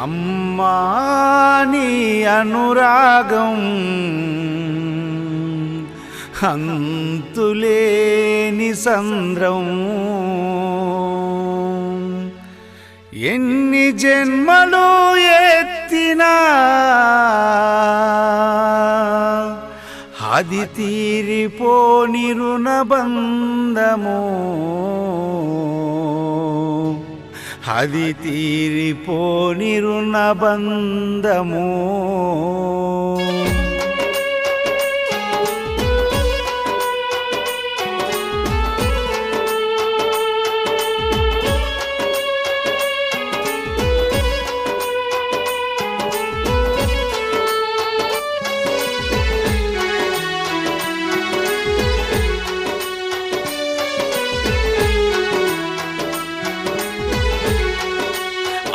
అమ్మా నీ అనురాగం అంతులేని సంద్రం, ఎన్ని జన్మలు ఎత్తినా అది తీరిపోని రుణబంధము, అది తీరిపోని రుణబంధము.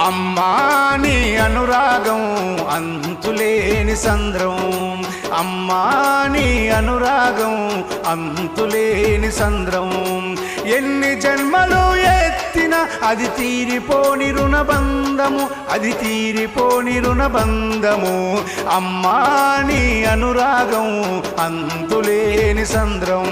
అమ్మా నీ అనురాగం అంతులేని సంద్రం, అమ్మా నీ అనురాగం అంతులేని సంద్రం, ఎన్ని జన్మలు ఎత్తినా అది తీరిపోని రుణబంధము, అది తీరిపోని రుణబంధము. అమ్మా నీ అనురాగం అంతులేని సంద్రం.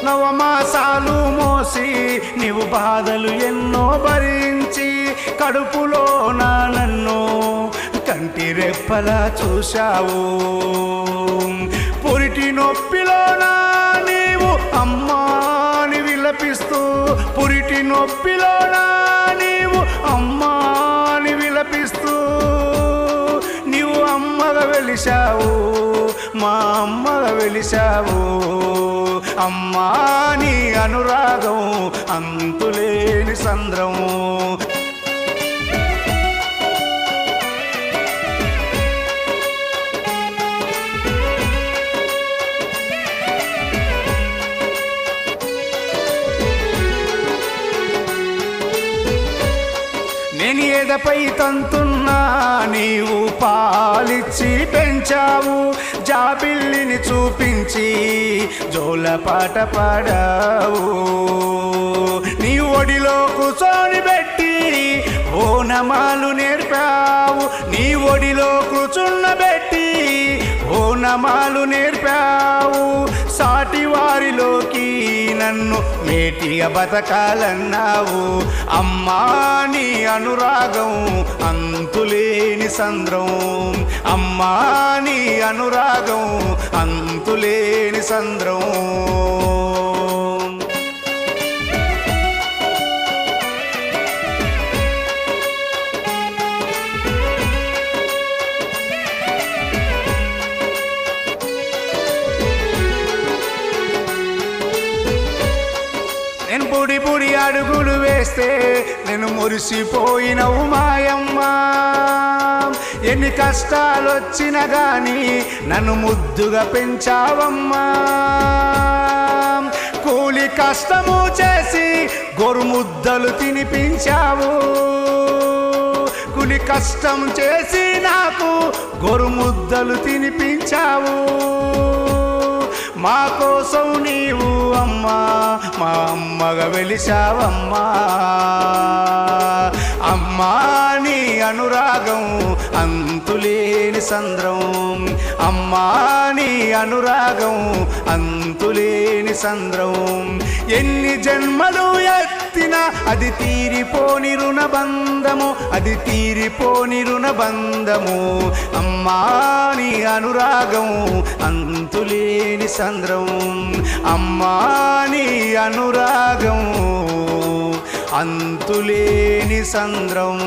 నవమాసాలు మోసి నీవు బాధలు ఎన్నో భరించి, కడుపులో నన్ను కంటి రెప్పలా చూశావు. పురిటి నొప్పిలోనా నీవు అమ్మాని విలపిస్తూ, పురిటి నొప్పిలోనా నీవు అమ్మాని విలపిస్తూ, నీవు అమ్మగా వెలిశావు, మా అమ్మగా వెలిశావు. అమ్మా నీ అనురాగం అంతులేని సంద్రం. నేను ఎదపై తంతున్నా నీవు పాలిచ్చి పెంచావు, జాబిల్లిని చూపించి జోలపాట పాడావు. నీ ఒడిలో కూర్చొని పెట్టి ఓనమాలు నేర్పావు, నీ ఒడిలో కూర్చున్నబెట్టి ఓనమాలు నేర్పావు. సాటి వారిలోకి నన్ను మేటిగా బతకాలన్నావు. అమ్మా నీ అనురాగం అంతులేని సంద్రం, అమ్మా నీ అనురాగం అంతులేని సంద్రం. నేను బుడి బుడి అడుగులు వేస్తే నేను మురిసిపోయినవు మాయమ్మ. ఎన్ని కష్టాలు వచ్చినా గాని నన్ను ముద్దుగా పెంచావమ్మా. కూలి కష్టము చేసి గొరుముద్దలు తినిపించావు, కూలి కష్టం చేసి నాకు గొరుముద్దలు తినిపించావు. మా కోసం నీవు అమ్మా మా అమ్మగా వెలిశావమ్మా. అమ్మా నీ అనురాగం అంతులేని సంద్రం, అమ్మా నీ అనురాగం అంతులేని సంద్రం, ఎన్ని జన్మలు ఎత్తినా అది తీరిపోని రుణబంధము, అది తీరిపోని రుణబంధము. అమ్మా నీ అనురాగం అంతులేని సంద్రం, అమ్మా నీ అనురాగం అంతులేని సంద్రం.